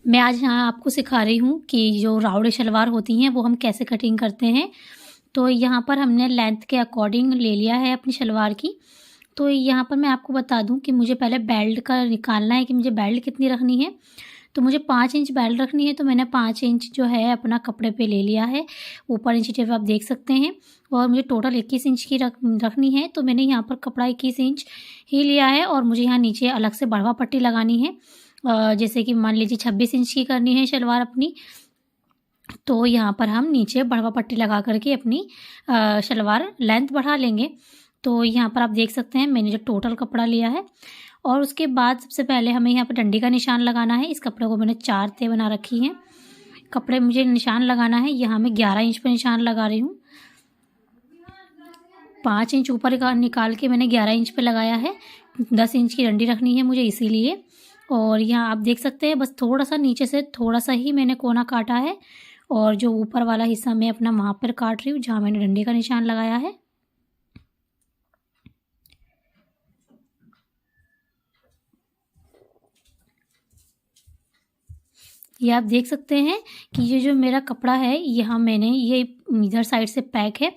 मैं आज यहाँ आपको सिखा रही हूँ कि जो राउंड शलवार होती हैं वो हम कैसे कटिंग करते हैं। तो यहाँ पर हमने लेंथ के अकॉर्डिंग ले लिया है अपनी शलवार की। तो यहाँ पर मैं आपको बता दूँ कि मुझे पहले बेल्ट का निकालना है कि मुझे बेल्ट कितनी रखनी है। तो मुझे 5 इंच बेल्ट रखनी है, तो मैंने 5 इंच जो है अपना कपड़े पे ले लिया है। ऊपर इंची टेप आप देख सकते हैं। और मुझे टोटल 21 इंच की रखनी है, तो मैंने यहाँ पर कपड़ा 21 इंच ही लिया है। और मुझे यहाँ नीचे अलग से बढ़वा पट्टी लगानी है। जैसे कि मान लीजिए 26 इंच की करनी है शलवार अपनी, तो यहाँ पर हम नीचे बढ़वा पट्टी लगा करके अपनी शलवार लेंथ बढ़ा लेंगे। तो यहाँ पर आप देख सकते हैं मैंने जो टोटल कपड़ा लिया है। और उसके बाद सबसे पहले हमें यहाँ पर डंडी का निशान लगाना है। इस कपड़े को मैंने 4 तह बना रखी हैं। कपड़े मुझे निशान लगाना है, यहाँ मैं 11 इंच पर निशान लगा रही हूँ। 5 इंच ऊपर का निकाल के मैंने 11 इंच पे लगाया है। 10 इंच की डंडी रखनी है मुझे इसीलिए। और यहाँ आप देख सकते हैं बस थोड़ा सा नीचे से थोड़ा सा ही मैंने कोना काटा है। और जो ऊपर वाला हिस्सा मैं अपना वहाँ पर काट रही हूँ जहाँ मैंने डंडे का निशान लगाया है। ये आप देख सकते हैं कि ये जो मेरा कपड़ा है यहाँ मैंने ये इधर साइड से पैक है।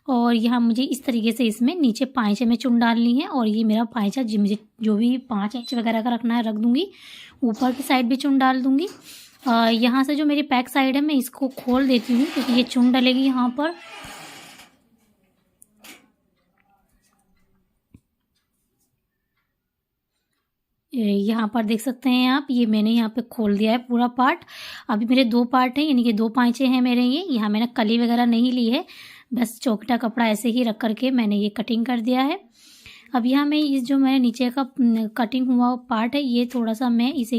और यहाँ मुझे इस तरीके से इसमें नीचे पाँचे में चुन डालनी है। और ये मेरा पाँचा मुझे जो भी 5 इंच वगैरह का रखना है रख दूँगी। ऊपर की साइड भी चुन डाल दूँगी। यहाँ से जो मेरी पैक साइड है मैं इसको खोल देती हूँ क्योंकि ये चुन डलेगी यहाँ पर। यहाँ पर देख सकते हैं आप, ये मैंने यहाँ पे खोल दिया है पूरा पार्ट। अभी मेरे 2 पार्ट हैं, यानी कि 2 पाँचे हैं मेरे। ये यहाँ मैंने कली वगैरह नहीं ली है, बस चौकटा कपड़ा ऐसे ही रख करके मैंने ये कटिंग कर दिया है। अब यहाँ मैं इस जो मैंने नीचे का कटिंग हुआ पार्ट है ये थोड़ा सा मैं इसे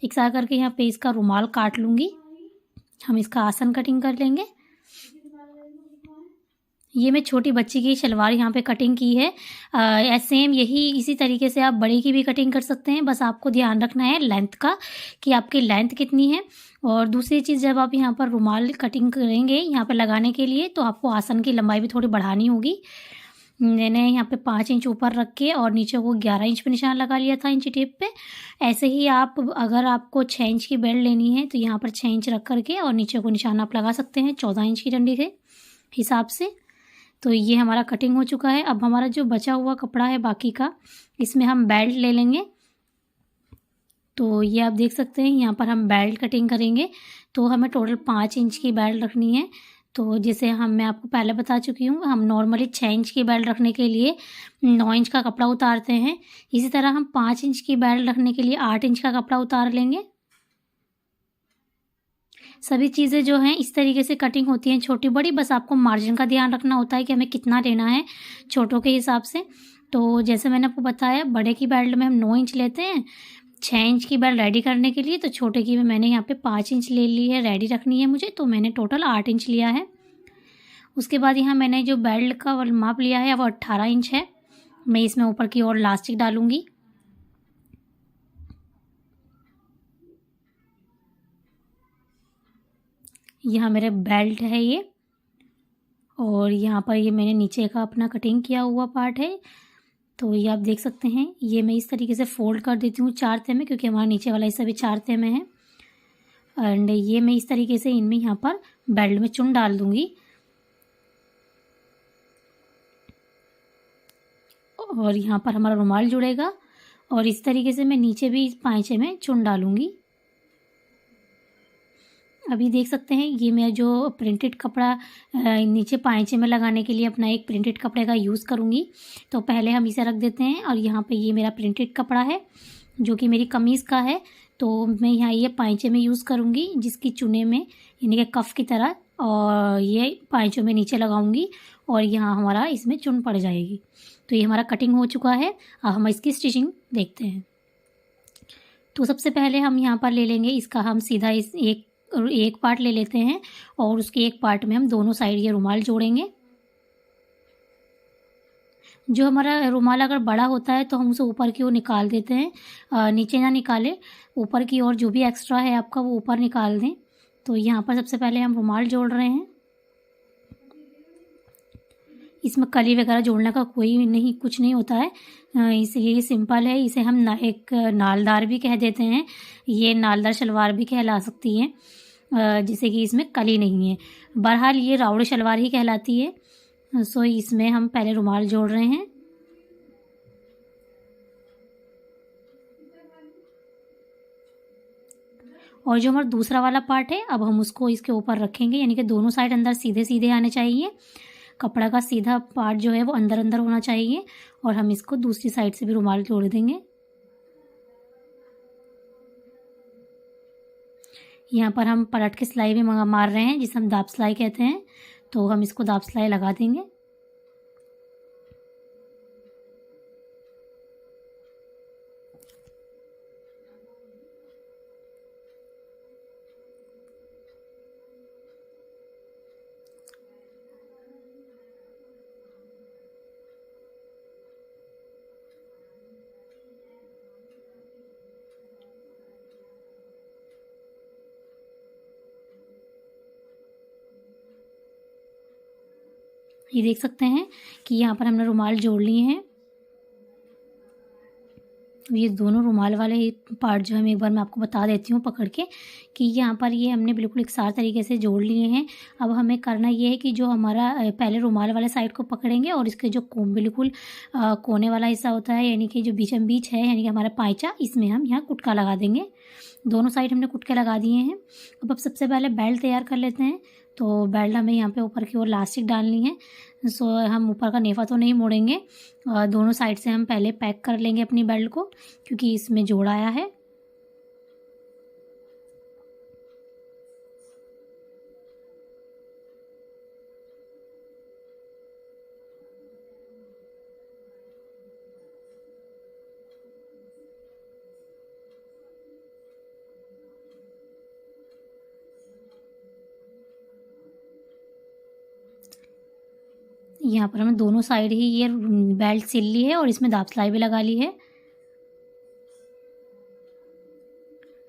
एक साथ करके यहाँ पे इसका रुमाल काट लूँगी। हम इसका आसन कटिंग कर लेंगे। ये मैं छोटी बच्ची की शलवार यहाँ पे कटिंग की है। सेम यही इसी तरीके से आप बड़े की भी कटिंग कर सकते हैं। बस आपको ध्यान रखना है लेंथ का कि आपकी लेंथ कितनी है। और दूसरी चीज़, जब आप यहाँ पर रुमाल कटिंग करेंगे यहाँ पे लगाने के लिए तो आपको आसन की लंबाई भी थोड़ी बढ़ानी होगी। मैंने यहाँ पे 5 इंच ऊपर रख के और नीचे को 11 इंच पे निशान लगा लिया था इंची टेप पे। ऐसे ही आप अगर आपको 6 इंच की बेल्ट लेनी है तो यहाँ पर 6 इंच रख करके और नीचे को निशान आप लगा सकते हैं 14 इंच की डंडी के हिसाब से। तो ये हमारा कटिंग हो चुका है। अब हमारा जो बचा हुआ कपड़ा है बाकी का, इसमें हम बेल्ट ले लेंगे। तो ये आप देख सकते हैं यहाँ पर हम बेल्ट कटिंग करेंगे। तो हमें टोटल 5 इंच की बेल्ट रखनी है। तो जैसे मैं आपको पहले बता चुकी हूँ, हम नॉर्मली 6 इंच की बेल्ट रखने के लिए 9 इंच का कपड़ा उतारते हैं। इसी तरह हम 5 इंच की बेल्ट रखने के लिए 8 इंच का कपड़ा उतार लेंगे। सभी चीज़ें जो हैं इस तरीके से कटिंग होती हैं छोटी बड़ी। बस आपको मार्जिन का ध्यान रखना होता है कि हमें कितना लेना है छोटों के हिसाब से। तो जैसे मैंने आपको बताया, बड़े की बेल्ट में हम 9 इंच लेते हैं 6 इंच की बेल्ट रेडी करने के लिए। तो छोटे की में मैंने यहाँ पे 5 इंच ले ली है, रेडी रखनी है मुझे, तो मैंने टोटल 8 इंच लिया है। उसके बाद यहाँ मैंने जो बेल्ट का माप लिया है वो 18 इंच है। मैं इसमें ऊपर की ओर इलास्टिक डालूँगी। यहाँ मेरे बेल्ट है ये। और यहाँ पर ये मैंने नीचे का अपना कटिंग किया हुआ पार्ट है। तो ये आप देख सकते हैं, ये मैं इस तरीके से फोल्ड कर देती हूँ 4 तह में, क्योंकि हमारा नीचे वाला हिस्सा भी 4 तह में है। एंड ये मैं इस तरीके से इनमें यहाँ पर बेल्ट में चुन डाल दूँगी। और यहाँ पर हमारा रुमाल जुड़ेगा। और इस तरीके से मैं नीचे भी इस पाँचे में चुन डालूँगी। अभी देख सकते हैं ये मैं जो प्रिंटेड कपड़ा नीचे पाँचे में लगाने के लिए अपना एक प्रिंटेड कपड़े का यूज़ करूँगी। तो पहले हम इसे रख देते हैं। और यहाँ पे ये मेरा प्रिंटेड कपड़ा है जो कि मेरी कमीज़ का है। तो मैं यहाँ ये पाँचे में यूज़ करूँगी, जिसकी चुने में यानी कि कफ की तरह, और ये पाँचों में नीचे लगाऊँगी और यहाँ हमारा इसमें चुन पड़ जाएगी। तो ये हमारा कटिंग हो चुका है। अब हम इसकी स्टिचिंग देखते हैं। तो सबसे पहले हम यहाँ पर ले लेंगे इसका, हम सीधा इस एक पार्ट ले लेते हैं और उसके एक पार्ट में हम दोनों साइड ये रुमाल जोड़ेंगे। जो हमारा रुमाल अगर बड़ा होता है तो हम उसे ऊपर की ओर निकाल देते हैं, नीचे ना निकालें, ऊपर की ओर जो भी एक्स्ट्रा है आपका वो ऊपर निकाल दें। तो यहाँ पर सबसे पहले हम रुमाल जोड़ रहे हैं। इसमें कली वगैरह जोड़ने का कोई नहीं, कुछ नहीं होता है, इसलिए ये सिंपल है। इसे हम एक नालदार भी कह देते हैं, ये नालदार शलवार भी कहला सकती है, जिससे कि इसमें कली नहीं है। बहरहाल ये राउडी शलवार ही कहलाती है। सो इसमें हम पहले रुमाल जोड़ रहे हैं। और जो हमारा दूसरा वाला पार्ट है, अब हम उसको इसके ऊपर रखेंगे, यानी कि दोनों साइड अंदर सीधे सीधे आने चाहिए। कपड़ा का सीधा पार्ट जो है वो अंदर अंदर होना चाहिए। और हम इसको दूसरी साइड से भी रुमाल जोड़ देंगे। यहाँ पर हम पलट के सिलाई भी मार रहे हैं, जिसे हम दाब सिलाई कहते हैं। तो हम इसको दाब सिलाई लगा देंगे। ये देख सकते हैं कि यहाँ पर हमने रुमाल जोड़ लिए हैं। ये दोनों रुमाल वाले पार्ट जो है एक बार मैं आपको बता देती हूँ पकड़ के, कि यहाँ पर ये हमने बिल्कुल एकसार तरीके से जोड़ लिए हैं। अब हमें करना ये है कि जो हमारा पहले रुमाल वाले साइड को पकड़ेंगे और इसके जो बिल्कुल कोने वाला हिस्सा होता है, यानी कि जो बीचम बीच है, यानी कि हमारा पाइचा, इसमें हम यहाँ कुटका लगा देंगे। दोनों साइड हमने कुटके लगा दिए हैं। अब सबसे पहले बेल्ट तैयार कर लेते हैं। तो बेल्ट हमें यहाँ पे ऊपर की ओर इलास्टिक डालनी है। सो हम ऊपर का नेफा तो नहीं मोड़ेंगे, दोनों साइड से हम पहले पैक कर लेंगे अपनी बेल्ट को, क्योंकि इसमें जोड़ आया है। यहाँ पर हमने दोनों साइड ही ये बेल्ट सिल ली है और इसमें दाब सिलाई भी लगा ली है।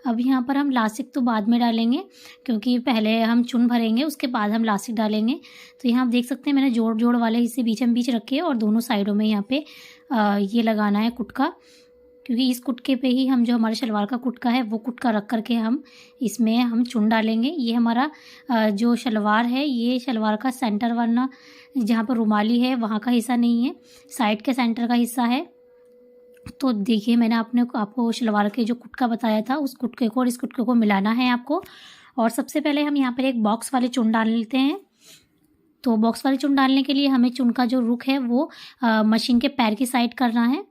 अब यहाँ पर हम लास्टिक तो बाद में डालेंगे, क्योंकि पहले हम चुन भरेंगे, उसके बाद हम लास्टिक डालेंगे। तो यहाँ आप देख सकते हैं मैंने जोड़ जोड़ वाले हिस्से बीचम बीच रखे और दोनों साइडों में यहाँ पे ये लगाना है कुटका, क्योंकि इस कुटके पे ही हम जो हमारे शलवार का कुटका है वो कुटका रख करके हम इसमें हम चुन डालेंगे। ये हमारा जो शलवार है, ये शलवार का सेंटर, वरना जहाँ पर रुमाली है वहाँ का हिस्सा नहीं है, साइड के सेंटर का हिस्सा है। तो देखिए मैंने आपको शलवार के जो कुटका बताया था, उस कुटके को और इस कुटके को मिलाना है आपको। और सबसे पहले हम यहाँ पर एक बॉक्स वाले चुन डाल लेते हैं। तो बॉक्स वाले चुन डालने के लिए हमें चुन का जो रुख है वो मशीन के पैर की साइड करना है।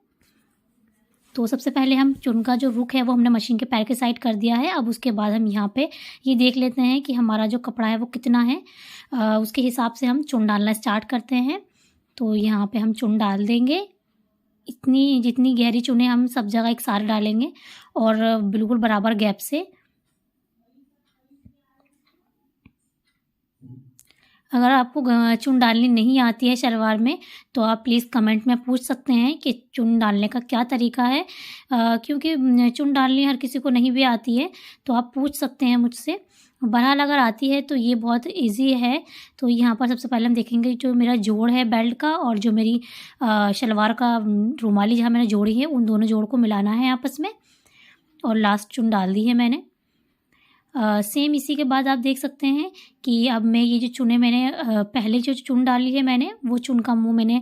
तो सबसे पहले हम चुन का जो रुख है वो हमने मशीन के पैर के साइड कर दिया है। अब उसके बाद हम यहाँ पे ये देख लेते हैं कि हमारा जो कपड़ा है वो कितना है, उसके हिसाब से हम चुन डालना स्टार्ट करते हैं। तो यहाँ पे हम चुन डाल देंगे, इतनी जितनी गहरी चुने हम सब जगह एक साथ डालेंगे और बिल्कुल बराबर गैप से। अगर आपको चुन डालनी नहीं आती है शलवार में, तो आप प्लीज़ कमेंट में पूछ सकते हैं कि चुन डालने का क्या तरीका है, क्योंकि चुन डालनी हर किसी को नहीं भी आती है, तो आप पूछ सकते हैं मुझसे। बहरहाल अगर आती है तो ये बहुत इजी है। तो यहाँ पर सबसे पहले हम देखेंगे जो मेरा जोड़ है बेल्ट का और जो मेरी शलवार का रुमाली जहाँ मैंने जोड़ी है, उन दोनों जोड़ को मिलाना है आपस में। और लास्ट चुन डाल दी है मैंने। सेम इसी के बाद आप देख सकते हैं कि अब मैं ये जो चुने मैंने पहले जो चुन डाली है मैंने, वो चुन का मुंह मैंने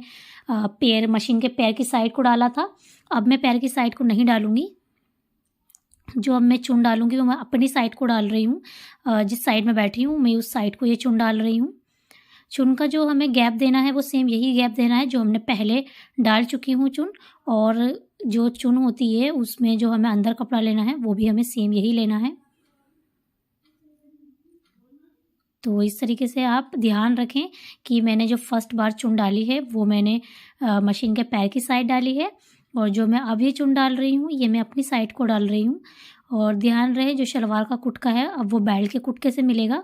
पैर, मशीन के पैर की साइड को डाला था। अब मैं पैर की साइड को नहीं डालूंगी, जो अब मैं चुन डालूंगी वो मैं अपनी साइड को डाल रही हूँ। जिस साइड में बैठी हूँ मैं उस साइड को ये चुन डाल रही हूँ। चुन का जो हमें गैप देना है वो सेम यही गैप देना है जो हमने पहले डाल चुकी हूँ चुन। और जो चुन होती है उसमें जो हमें अंदर कपड़ा लेना है वो भी हमें सेम यही लेना है। तो इस तरीके से आप ध्यान रखें कि मैंने जो फर्स्ट बार चुन डाली है वो मैंने मशीन के पैर की साइड डाली है, और जो मैं अभी चुन डाल रही हूँ ये मैं अपनी साइड को डाल रही हूँ। और ध्यान रहे जो शलवार का कुटका है अब वो बेल्ट के कुटके से मिलेगा।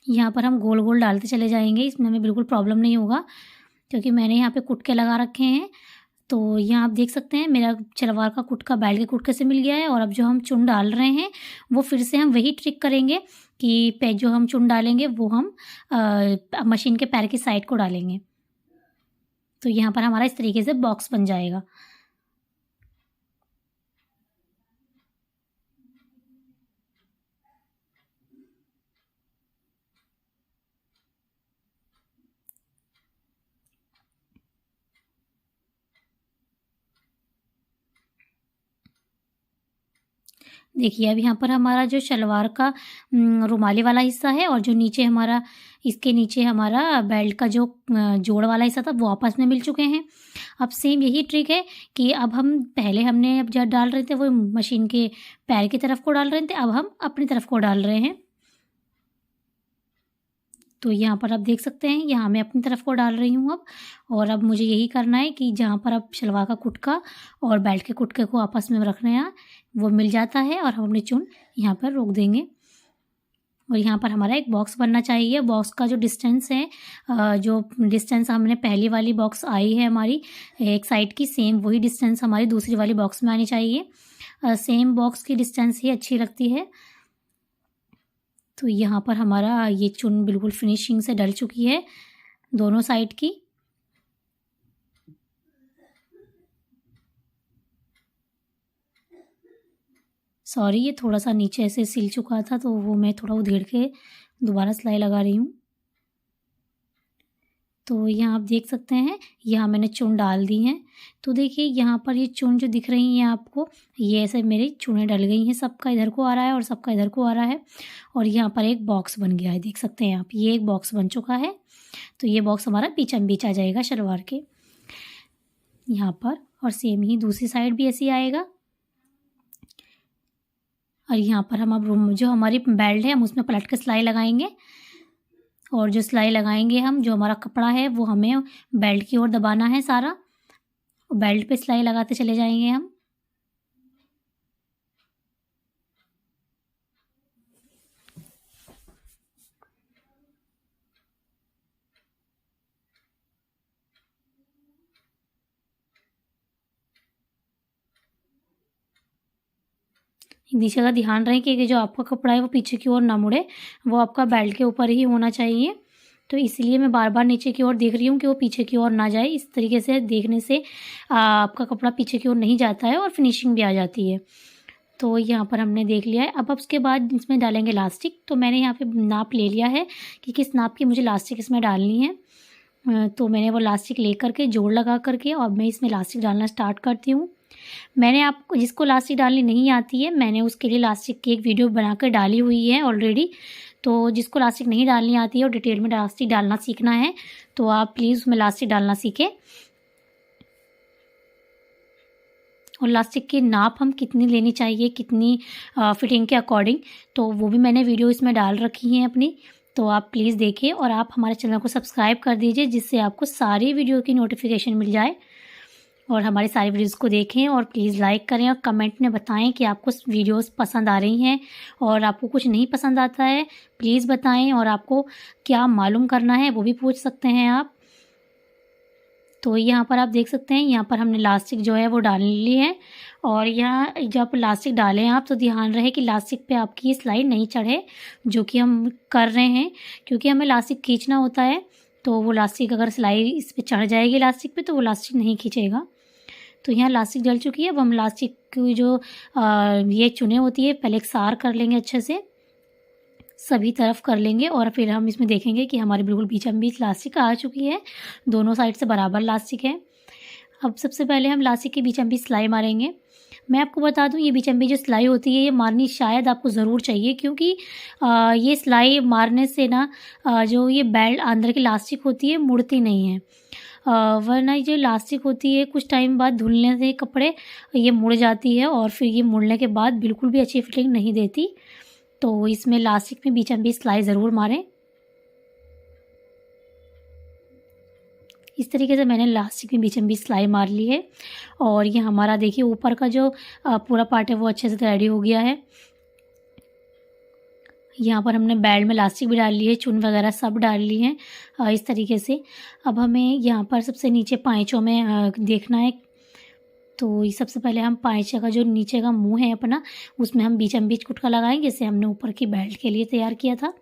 यहाँ पर हम गोल गोल डालते चले जाएंगे, इसमें हमें बिल्कुल प्रॉब्लम नहीं होगा, क्योंकि मैंने यहाँ पे कुटके लगा रखे हैं। तो यहाँ आप देख सकते हैं मेरा सलवार का कुटका बेल्ट के कुटके से मिल गया है। और अब जो हम चुन डाल रहे हैं वो फिर से हम वही ट्रिक करेंगे कि जो हम चुन डालेंगे वो हम मशीन के पैर की साइड को डालेंगे। तो यहाँ पर हमारा इस तरीके से बॉक्स बन जाएगा। देखिए अब यहाँ पर हमारा जो शलवार का रुमाली वाला हिस्सा है और जो नीचे हमारा इसके नीचे हमारा बेल्ट का जो जोड़ वाला हिस्सा था वो आपस में मिल चुके हैं। अब सेम यही ट्रिक है कि अब हम पहले हमने अब जब डाल रहे थे वो मशीन के पैर की तरफ को डाल रहे थे, अब हम अपनी तरफ को डाल रहे हैं। तो यहाँ पर आप देख सकते हैं यहाँ मैं अपनी तरफ को डाल रही हूँ अब। और अब मुझे यही करना है कि जहाँ पर अब शलवार का कुटका और बेल्ट के कुटके को आपस में रखना है वो मिल जाता है और हम अपनी चुन यहाँ पर रोक देंगे। और यहाँ पर हमारा एक बॉक्स बनना चाहिए। बॉक्स का जो डिस्टेंस है, जो डिस्टेंस हमने पहली वाली बॉक्स आई है हमारी एक साइड की, सेम वही डिस्टेंस हमारी दूसरी वाली बॉक्स में आनी चाहिए। सेम बॉक्स की डिस्टेंस ही अच्छी लगती है। तो यहाँ पर हमारा ये चुन बिल्कुल फिनिशिंग से डल चुकी है दोनों साइड की। सॉरी, ये थोड़ा सा नीचे से सिल चुका था तो वो मैं थोड़ा उधेड़ के दोबारा सिलाई लगा रही हूँ। तो यहाँ आप देख सकते हैं यहाँ मैंने चुन डाल दी हैं। तो देखिए यहाँ पर ये चुन जो दिख रही हैं आपको, ये ऐसे मेरी चुनें डल गई हैं, सबका इधर को आ रहा है और सबका इधर को आ रहा है। और यहाँ पर एक बॉक्स बन गया है, देख सकते हैं आप, ये एक बॉक्स बन चुका है। तो ये बॉक्स हमारा बीचम बीच आ जाएगा शलवार के यहाँ पर। और सेम ही दूसरी साइड भी ऐसे ही आएगा। और यहाँ पर हम अब जो हमारी बेल्ट है हम उसमें पलट के सिलाई लगाएंगे। और जो सिलाई लगाएंगे हम, जो हमारा कपड़ा है वो हमें बेल्ट की ओर दबाना है सारा, बेल्ट पे सिलाई लगाते चले जाएंगे हम। नीचे का ध्यान रहे कि जो आपका कपड़ा है वो पीछे की ओर ना मुड़े, वो आपका बेल्ट के ऊपर ही होना चाहिए। तो इसलिए मैं बार बार नीचे की ओर देख रही हूँ कि वो पीछे की ओर ना जाए। इस तरीके से देखने से आपका कपड़ा पीछे की ओर नहीं जाता है और फिनिशिंग भी आ जाती है। तो यहाँ पर हमने देख लिया है। अब उसके बाद इसमें डालेंगे इलास्टिक। तो मैंने यहाँ पे नाप ले लिया है कि किस नाप की मुझे इलास्टिक इसमें डालनी है। तो मैंने वो इलास्टिक ले करके जोड़ लगा करके और मैं इसमें इलास्टिक डालना स्टार्ट करती हूँ। मैंने आपको जिसको इलास्टिक डालनी नहीं आती है, मैंने उसके लिए इलास्टिक की एक वीडियो बनाकर डाली हुई है ऑलरेडी। तो जिसको इलास्टिक नहीं डालनी आती है और डिटेल में इलास्टिक डालना सीखना है तो आप प्लीज़ उसमें इलास्टिक डालना सीखें। और इलास्टिक की नाप हम कितनी लेनी चाहिए, कितनी फिटिंग के अकॉर्डिंग, तो वो भी मैंने वीडियो इसमें डाल रखी है अपनी। तो आप प्लीज़ देखिए और आप हमारे चैनल को सब्सक्राइब कर दीजिए जिससे आपको सारी वीडियो की नोटिफिकेशन मिल जाए। और हमारी सारी वीडियोस को देखें और प्लीज़ लाइक करें और कमेंट में बताएं कि आपको वीडियोस पसंद आ रही हैं और आपको कुछ नहीं पसंद आता है प्लीज़ बताएं। और आपको क्या मालूम करना है वो भी पूछ सकते हैं आप। तो यहाँ पर आप देख सकते हैं यहाँ पर हमने इलास्टिक जो है वो डाल ली है। और यहाँ जब इलास्टिक डालें आप तो ध्यान रहे कि इलास्टिक पे आपकी सिलाई नहीं चढ़े, जो कि हम कर रहे हैं, क्योंकि हमें इलास्टिक खींचना होता है। तो वो इलास्टिक अगर सिलाई इस पर चढ़ जाएगी इलास्टिक पे तो वो इलास्टिक नहीं खींचेगा। तो यहाँ इलास्टिक डल चुकी है। अब हम इलास्टिक की जो ये चुने होती है पहले एक सार कर लेंगे, अच्छे से सभी तरफ कर लेंगे। और फिर हम इसमें देखेंगे कि हमारी बिल्कुल बीचम बीच इलास्टिक आ चुकी है, दोनों साइड से बराबर इलास्टिक है। अब सबसे पहले हम इलास्टिक के बीचम बीच सिलाई मारेंगे। मैं आपको बता दूं ये बीचम बीच जो सिलाई होती है ये मारनी शायद आपको ज़रूर चाहिए, क्योंकि ये सिलाई मारने से ना जो ये बेल्ट अंदर की इलास्टिक होती है मुड़ती नहीं है। वरना ये जो इलास्टिक होती है कुछ टाइम बाद धुलने से कपड़े ये मुड़ जाती है और फिर ये मुड़ने के बाद बिल्कुल भी अच्छी फिटिंग नहीं देती। तो इसमें इलास्टिक में बीचम बीच सिलाई ज़रूर मारें। इस तरीके से मैंने इलास्टिक में बीचम बीच सिलाई मार ली है। और ये हमारा देखिए ऊपर का जो पूरा पार्ट है वो अच्छे से रेडी हो गया है। यहाँ पर हमने बेल्ट में इलास्टिक भी डाल ली है, चुन वगैरह सब डाल ली हैं इस तरीके से। अब हमें यहाँ पर सबसे नीचे पाँचों में देखना है तो ये सबसे पहले हम पाइचा का जो नीचे का मुंह है अपना, उसमें हम बीचम बीच कुटका लगाएंगे, जैसे हमने ऊपर की बेल्ट के लिए तैयार किया था।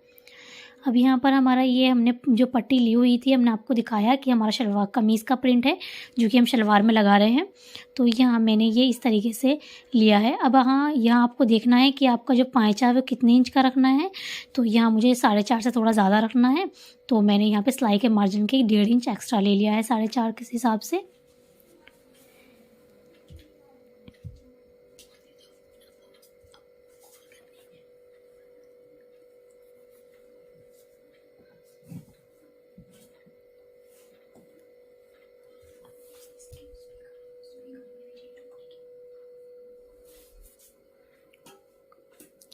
अब यहाँ पर हमारा ये हमने जो पट्टी ली हुई थी, हमने आपको दिखाया कि हमारा शलवार कमीज़ का प्रिंट है जो कि हम शलवार में लगा रहे हैं। तो यहाँ मैंने ये इस तरीके से लिया है। अब हाँ, यहाँ आपको देखना है कि आपका जो पाइचा है वो कितने इंच का रखना है। तो यहाँ मुझे 4.5 से थोड़ा ज़्यादा रखना है, तो मैंने यहाँ पे सिलाई के मार्जिन के 1.5 इंच एक्स्ट्रा ले लिया है 4.5 के हिसाब से।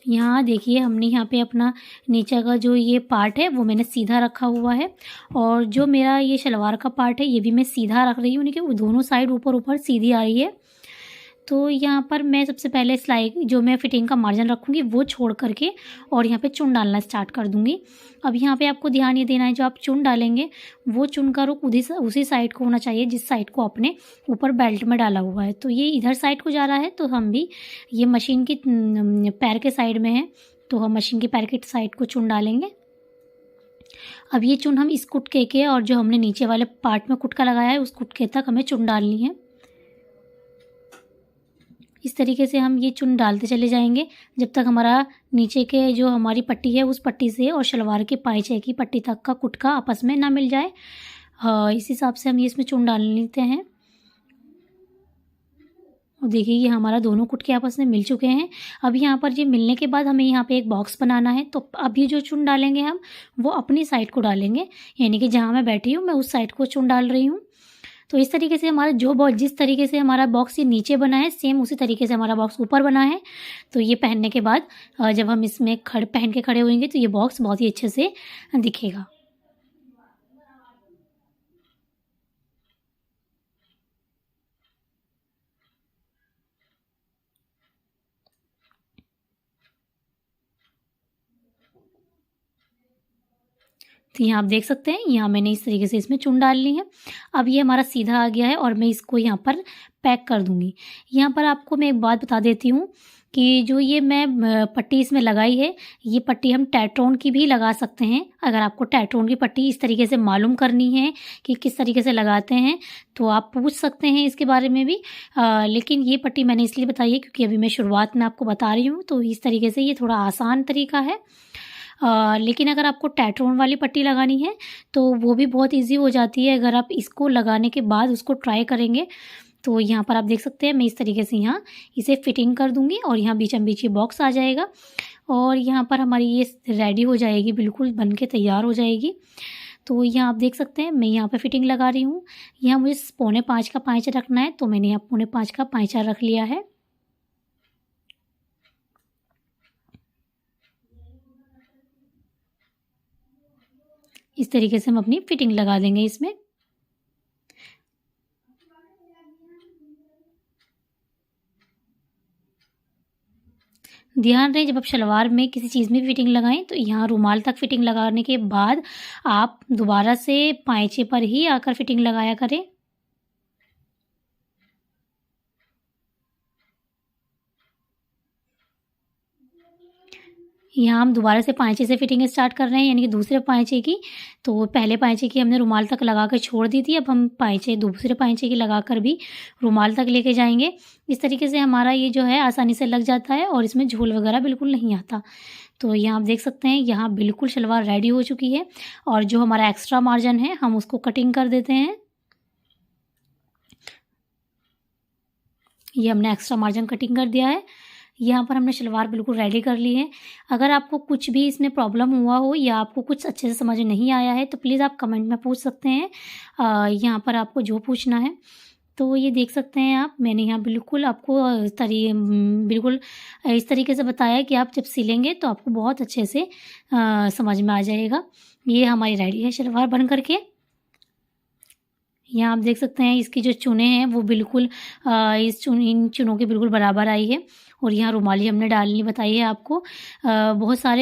यहाँ देखिए, हमने यहाँ पे अपना नीचे का जो ये पार्ट है वो मैंने सीधा रखा हुआ है, और जो मेरा ये शलवार का पार्ट है ये भी मैं सीधा रख रही हूँ, यानी कि वो दोनों साइड ऊपर ऊपर सीधी आ रही है। तो यहाँ पर मैं सबसे पहले सिलाई जो मैं फिटिंग का मार्जिन रखूँगी वो छोड़ करके और यहाँ पे चुन डालना स्टार्ट कर दूँगी। अब यहाँ पे आपको ध्यान ये देना है, जो आप चुन डालेंगे वो चुन का रुख उसी साइड को होना चाहिए जिस साइड को आपने ऊपर बेल्ट में डाला हुआ है। तो ये इधर साइड को जा रहा है, तो हम भी ये मशीन की पैर के साइड में है, तो हम मशीन के पैर की साइड को चुन डालेंगे। अब ये चुन हम इस कुटके के और जो हमने नीचे वाले पार्ट में कुटका लगाया है उस कुटके तक हमें चुन डालनी है। इस तरीके से हम ये चुन डालते चले जाएंगे जब तक हमारा नीचे के जो हमारी पट्टी है उस पट्टी से और शलवार के पाइचे की पट्टी तक का कुटका आपस में ना मिल जाए। इस हिसाब से हम ये इसमें चुन डाल लेते हैं। और देखिए, ये हमारा दोनों कुटके आपस में मिल चुके हैं। अब यहाँ पर ये मिलने के बाद हमें यहाँ पे एक बॉक्स बनाना है। तो अब ये जो चुन डालेंगे हम वो अपनी साइड को डालेंगे, यानी कि जहाँ मैं बैठी हूँ मैं उस साइड को चुन डाल रही हूँ। तो इस तरीके से हमारा जिस तरीके से हमारा बॉक्स ये नीचे बना है सेम उसी तरीके से हमारा बॉक्स ऊपर बना है। तो ये पहनने के बाद जब हम इसमें पहन के खड़े होंगे तो ये बॉक्स बहुत ही अच्छे से दिखेगा। तो यहाँ आप देख सकते हैं, यहाँ मैंने इस तरीके से इसमें चुन डाल ली है। अब ये हमारा सीधा आ गया है और मैं इसको यहाँ पर पैक कर दूँगी। यहाँ पर आपको मैं एक बात बता देती हूँ कि जो ये मैं पट्टी इसमें लगाई है, ये पट्टी हम टेट्रोन की भी लगा सकते हैं। अगर आपको टेट्रोन की पट्टी इस तरीके से मालूम करनी है कि किस तरीके से लगाते हैं तो आप पूछ सकते हैं इसके बारे में भी। लेकिन ये पट्टी मैंने इसलिए बताई है क्योंकि अभी मैं शुरुआत में आपको बता रही हूँ, तो इस तरीके से ये थोड़ा आसान तरीका है। लेकिन अगर आपको टेट्रोन वाली पट्टी लगानी है तो वो भी बहुत इजी हो जाती है। अगर आप इसको लगाने के बाद उसको ट्राई करेंगे तो यहाँ पर आप देख सकते हैं मैं इस तरीके से यहाँ इसे फिटिंग कर दूँगी और यहाँ बीचम बीच ये बॉक्स आ जाएगा और यहाँ पर हमारी ये रेडी हो जाएगी, बिल्कुल बन के तैयार हो जाएगी। तो यहाँ आप देख सकते हैं मैं यहाँ पे फिटिंग लगा रही हूँ। यहाँ मुझे 4.25 का पाइचा रखना है, तो मैंने यहाँ 4.25 का पाइचा रख लिया है। इस तरीके से हम अपनी फिटिंग लगा देंगे इसमें। ध्यान रहे, जब आप शलवार में किसी चीज़ में फिटिंग लगाएं तो यहाँ रुमाल तक फिटिंग लगाने के बाद आप दोबारा से पाइचे पर ही आकर फिटिंग लगाया करें। यहाँ हम दोबारा से पाइचे से फिटिंग स्टार्ट कर रहे हैं, यानी कि दूसरे पाइचे की। तो पहले पाइचे की हमने रुमाल तक लगा कर छोड़ दी थी, अब हम दूसरे पाइचे की लगाकर भी रुमाल तक लेके जाएंगे। इस तरीके से हमारा ये जो है आसानी से लग जाता है और इसमें झोल वगैरह बिल्कुल नहीं आता। तो यहाँ आप देख सकते हैं, यहाँ बिल्कुल शलवार रेडी हो चुकी है और जो हमारा एक्स्ट्रा मार्जिन है हम उसको कटिंग कर देते हैं। ये हमने एक्स्ट्रा मार्जिन कटिंग कर दिया है। यहाँ पर हमने शलवार बिल्कुल रेडी कर ली है। अगर आपको कुछ भी इसमें प्रॉब्लम हुआ हो या आपको कुछ अच्छे से समझ नहीं आया है तो प्लीज़ आप कमेंट में पूछ सकते हैं, यहाँ पर आपको जो पूछना है। तो ये देख सकते हैं आप, मैंने यहाँ बिल्कुल आपको बिल्कुल इस तरीके से बताया कि आप जब सिलेंगे तो आपको बहुत अच्छे से समझ में आ जाएगा। ये हमारी रेडी है शलवार बन करके। यहाँ आप देख सकते हैं इसकी जो चुने हैं वो बिल्कुल इन चुनों के बिल्कुल बराबर आई है। और यहाँ रुमाली हमने डालनी बताई है आपको। बहुत सारे